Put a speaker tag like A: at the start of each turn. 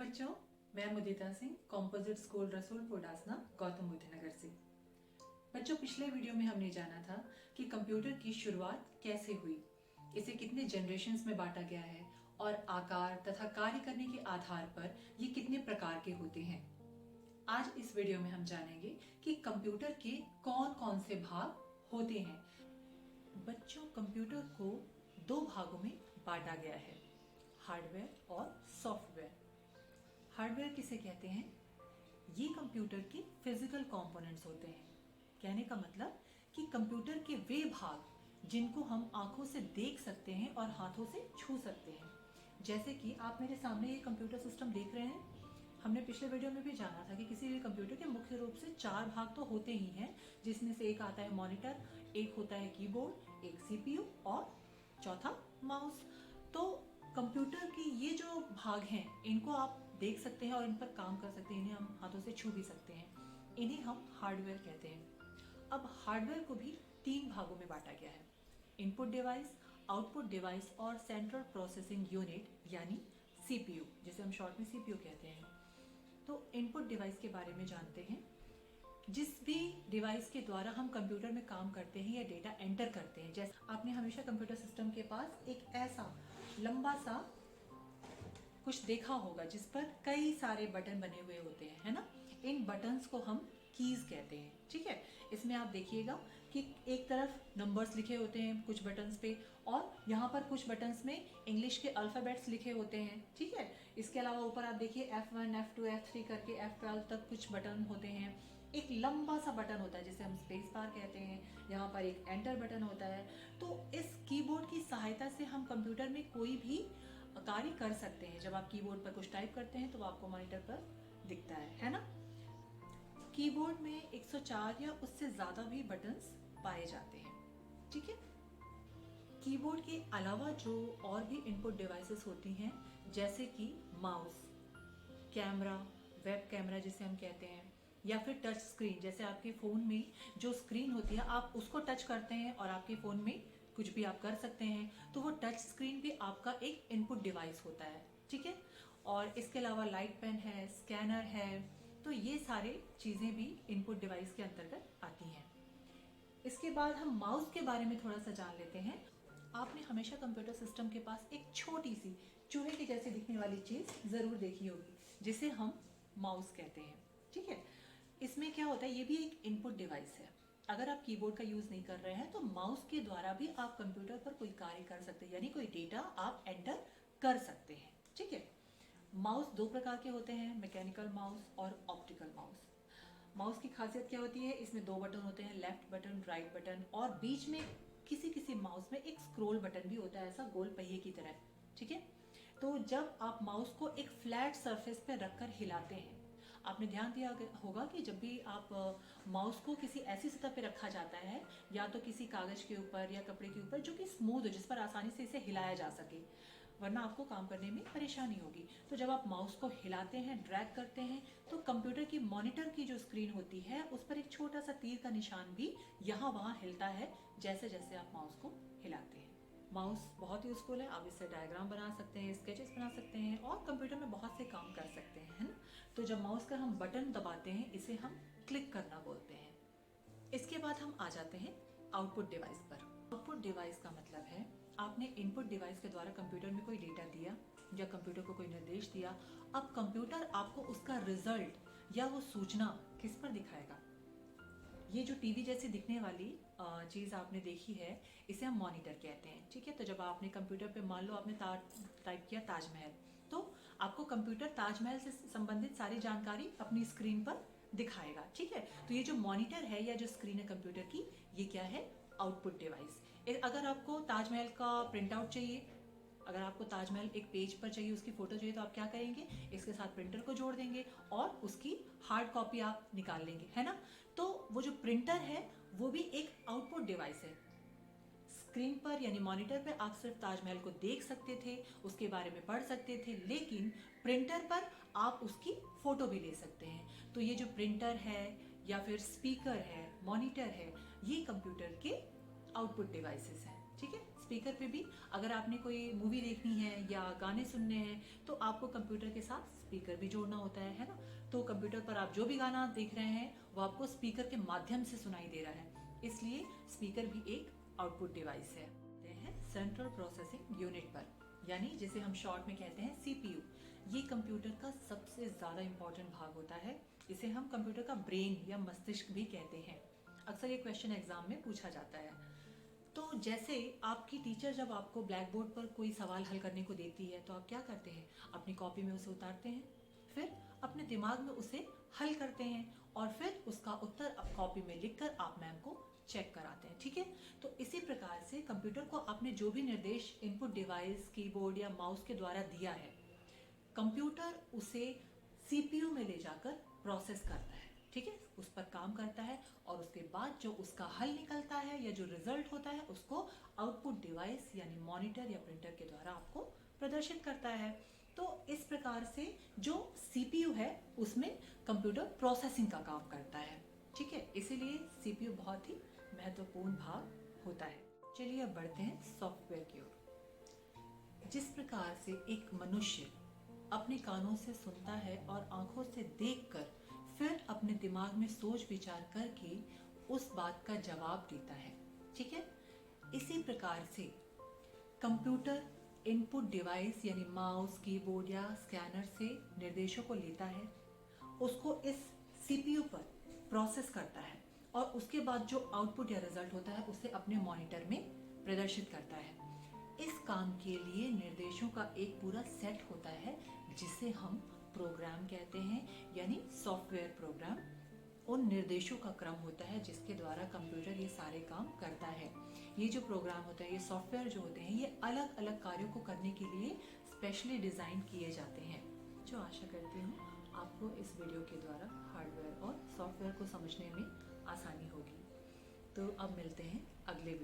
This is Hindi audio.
A: बच्चों, मैं मुदिता सिंह, कॉम्पोजिट स्कूल रसूलपुर डासना, गौतम बुद्ध नगर से। बच्चों, पिछले वीडियो में हमने जाना था कि कंप्यूटर की शुरुआत कैसे हुई, इसे कितने जनरेशन्स में बांटा गया है और आकार तथा कार्य करने के आधार पर ये कितने प्रकार के होते हैं। आज इस वीडियो में हम जानेंगे कि कंप्यूटर के कौन कौन से भाग होते हैं। बच्चों, कंप्यूटर को दो भागों में बांटा गया है, हार्डवेयर और सॉफ्टवेयर। हार्डवेयर किसे कहते हैं? ये कंप्यूटर के फिजिकल कंपोनेंट्स होते हैं। कहने का मतलब कि कंप्यूटर के वे भाग जिनको हम आंखों से देख सकते हैं और हाथों से छू सकते हैं। जैसे कि आप मेरे सामने ये कंप्यूटर सिस्टम देख रहे हैं। हमने पिछले वीडियो में भी जाना था कि किसी भी कंप्यूटर के मुख्य रूप से 4 भाग तो होते ही हैं, जिसमें से एक आता है मॉनिटर, एक होता है कीबोर्ड, एक सीपीयू और चौथा माउस। तो कंप्यूटर की ये जो भाग हैं, इनको आप देख सकते हैं और इन पर काम कर सकते हैं, इन्हें हम हाथों से छू भी सकते हैं। इन्हें हम हार्डवेयर कहते हैं। अब हार्डवेयर को भी 3 भागों में बांटा गया है, इनपुट डिवाइस, आउटपुट डिवाइस और सेंट्रल प्रोसेसिंग यूनिट यानी सीपीयू, जिसे हम शॉर्ट में सीपीयू कहते हैं। तो इनपुट डिवाइस के बारे में जानते हैं। जिस भी डिवाइस के द्वारा हम कंप्यूटर में काम करते हैं या डेटा एंटर करते हैं, जैसे आपने हमेशा कंप्यूटर सिस्टम के पास एक ऐसा लंबा सा कुछ देखा होगा जिस पर कई सारे बटन बने हुए होते हैं, है ना। इन बटन्स को हम कीज कहते हैं, ठीक है। इसमें आप देखिएगा कि एक तरफ नंबर्स लिखे होते हैं कुछ बटन्स पे, और यहाँ पर कुछ बटन्स में इंग्लिश के अल्फ़ाबेट्स लिखे होते हैं, ठीक है। इसके अलावा ऊपर आप देखिए F1, F2, F3 करके F12 तक कुछ बटन होते हैं। एक लंबा सा बटन होता है जिसे हम स्पेस बार कहते हैं। यहाँ पर एक एंटर बटन होता है। तो इस कीबोर्ड की सहायता से हम कंप्यूटर में कोई भी कार्य कर सकते हैं। जब आप कीबोर्ड पर कुछ टाइप करते हैं तो आपको मॉनिटर पर दिखता है ना। कीबोर्ड में 104 या उससे ज्यादा भी बटन्स पाए जाते हैं, ठीक है। कीबोर्ड के अलावा जो और भी इनपुट डिवाइसेस होती हैं, जैसे कि माउस, कैमरा, वेब कैमरा जिसे हम कहते हैं, या फिर टच स्क्रीन, जैसे आपके फ़ोन में जो स्क्रीन होती है आप उसको टच करते हैं और आपके फ़ोन में कुछ भी आप कर सकते हैं, तो वो टच स्क्रीन भी आपका एक इनपुट डिवाइस होता है, ठीक है। और इसके अलावा लाइट पेन है, स्कैनर है, तो ये सारे चीज़ें भी इनपुट डिवाइस के अंतर्गत आती हैं। इसके बाद हम माउस के बारे में थोड़ा सा जान लेते हैं। आपने हमेशा कंप्यूटर सिस्टम के पास एक छोटी सी चूहे के जैसे दिखने वाली चीज़ ज़रूर देखी होगी, जिसे हम माउस कहते हैं, ठीक है। इसमें क्या होता है, ये भी एक इनपुट डिवाइस है। अगर आप कीबोर्ड का यूज़ नहीं कर रहे हैं तो माउस के द्वारा भी आप कंप्यूटर पर कोई कार्य कर सकते हैं, यानी कोई डेटा आप एंटर कर सकते हैं, ठीक है। माउस 2 प्रकार के होते हैं, मैकेनिकल माउस और ऑप्टिकल माउस। माउस की खासियत क्या होती है, इसमें 2 बटन होते हैं, लेफ्ट बटन, राइट बटन, और बीच में किसी किसी माउस में एक स्क्रॉल बटन भी होता है, ऐसा गोल पहिए की तरह, ठीक है। तो जब आप माउस को एक फ्लैट सरफेस पे रखकर हिलाते हैं, आपने ध्यान दिया होगा कि जब भी आप माउस को किसी ऐसी सतह पे रखा जाता है, या तो किसी कागज के ऊपर या कपड़े के ऊपर जो कि स्मूथ हो, जिस पर आसानी से इसे हिलाया जा सके, वरना आपको काम करने में परेशानी होगी। तो जब आप माउस को हिलाते हैं, ड्रैग करते हैं, तो कंप्यूटर की मॉनिटर की जो स्क्रीन होती है उस पर एक छोटा सा तीर का निशान भी यहाँ वहाँ हिलता है, जैसे जैसे आप माउस को हिलाते हैं। माउस बहुत यूजफुल है, आप इससे डायग्राम बना सकते हैं, स्केचेस बना सकते हैं और कंप्यूटर में बहुत से काम कर सकते हैं, है ना। तो जब माउस का हम बटन दबाते हैं, इसे हम क्लिक करना बोलते हैं। इसके बाद हम आ जाते हैं आउटपुट डिवाइस पर। आउटपुट डिवाइस का मतलब है, आपने इनपुट डिवाइस के द्वारा कंप्यूटर में कोई डेटा दिया या कंप्यूटर को कोई निर्देश दिया, अब कंप्यूटर आपको उसका रिजल्ट या वो सूचना किस पर दिखाएगा। ये जो टीवी जैसी दिखने वाली चीज़ आपने देखी है, इसे हम मॉनिटर कहते हैं, ठीक है। तो जब आपने कंप्यूटर पे, मान लो आपने टाइप किया ताजमहल, तो आपको कंप्यूटर ताजमहल से संबंधित सारी जानकारी अपनी स्क्रीन पर दिखाएगा, ठीक है। तो ये जो मॉनिटर है या जो स्क्रीन है कंप्यूटर की, ये क्या है, आउटपुट डिवाइस। अगर आपको ताजमहल का प्रिंट आउट चाहिए, अगर आपको ताजमहल एक पेज पर चाहिए, उसकी फोटो चाहिए, तो आप क्या करेंगे, इसके साथ प्रिंटर को जोड़ देंगे और उसकी हार्ड कॉपी आप निकाल लेंगे, है ना। तो वो जो प्रिंटर है वो भी एक आउटपुट डिवाइस है। स्क्रीन पर यानी मॉनिटर पर आप सिर्फ ताजमहल को देख सकते थे, उसके बारे में पढ़ सकते थे, लेकिन प्रिंटर पर आप उसकी फोटो भी ले सकते हैं। तो ये जो प्रिंटर है या फिर स्पीकर है, मॉनिटर है, ये कंप्यूटर के आउटपुट डिवाइसेस हैं, ठीक है। स्पीकर पे भी अगर आपने कोई मूवी देखनी है या गाने सुनने हैं तो आपको कंप्यूटर के साथ स्पीकर भी जोड़ना होता है ना। तो कंप्यूटर पर आप जो भी गाना देख रहे हैं वो आपको स्पीकर के माध्यम से सुनाई दे रहा है, इसलिए स्पीकर भी एक आउटपुट डिवाइस है। सेंट्रल प्रोसेसिंग यूनिट पर, यानी जिसे हम शॉर्ट में कहते हैं सीपीयू। ये कंप्यूटर का सबसे ज़्यादा इम्पोर्टेंट भाग होता है। इसे हम कंप्यूटर का ब्रेन या मस्तिष्क भी कहते हैं। अक्सर ये क्वेश्चन एग्जाम में पूछा जाता है। तो जैसे आपकी टीचर जब आपको ब्लैक बोर्ड पर कोई सवाल हल करने को देती है तो आप क्या करते हैं, अपनी कॉपी में उसे उतारते हैं, फिर अपने दिमाग में उसे हल करते हैं और फिर उसका उत्तर कॉपी में लिखकर आप मैम को चेक कराते हैं। ठीक है, तो इसी प्रकार से कंप्यूटर को आपने जो भी निर्देश इनपुट डिवाइस, कीबोर्ड या माउस के द्वारा दिया है, कंप्यूटर उसे सीपीयू में ले जाकर प्रोसेस करता है। ठीक है, उस पर काम करता है और उसके बाद जो उसका हल निकलता है या जो रिजल्ट होता है उसको आउटपुट डिवाइस यानी मॉनिटर या प्रिंटर के द्वारा आपको प्रदर्शित करता है। तो इस प्रकार से जो सीपीयू है उसमें कंप्यूटर प्रोसेसिंग का काम करता है। ठीक है, इसीलिए सीपीयू बहुत ही महत्वपूर्ण भाग होता है। चलिए अब बढ़ते हैं सॉफ्टवेयर की ओर। जिस प्रकार से एक मनुष्य अपने कानों से सुनता है और आंखों से देखकर फिर अपने दिमाग में सोच विचार करके उस बात का जवाब देता है, ठीक है, इसी प्रकार से कंप्यूटर इनपुट डिवाइस यानी माउस, कीबोर्ड या स्कैनर से निर्देशों को लेता है, उसको इस सीपीयू पर प्रोसेस करता है और उसके बाद जो आउटपुट या रिजल्ट होता है उसे अपने मॉनिटर में प्रदर्शित करता है। इस काम के लिए निर्देशों का एक पूरा सेट होता है जिसे हम प्रोग्राम कहते हैं, यानी सॉफ्टवेयर प्रोग्राम। उन निर्देशों का क्रम होता है जिसके द्वारा कंप्यूटर ये सारे काम करता है। ये जो प्रोग्राम होता है, ये सॉफ्टवेयर जो होते हैं, ये अलग अलग कार्यों को करने के लिए स्पेशली डिज़ाइन किए जाते हैं। जो आशा करती हूँ आपको इस वीडियो के द्वारा हार्डवेयर और सॉफ्टवेयर को समझने में आसानी होगी। तो अब मिलते हैं अगले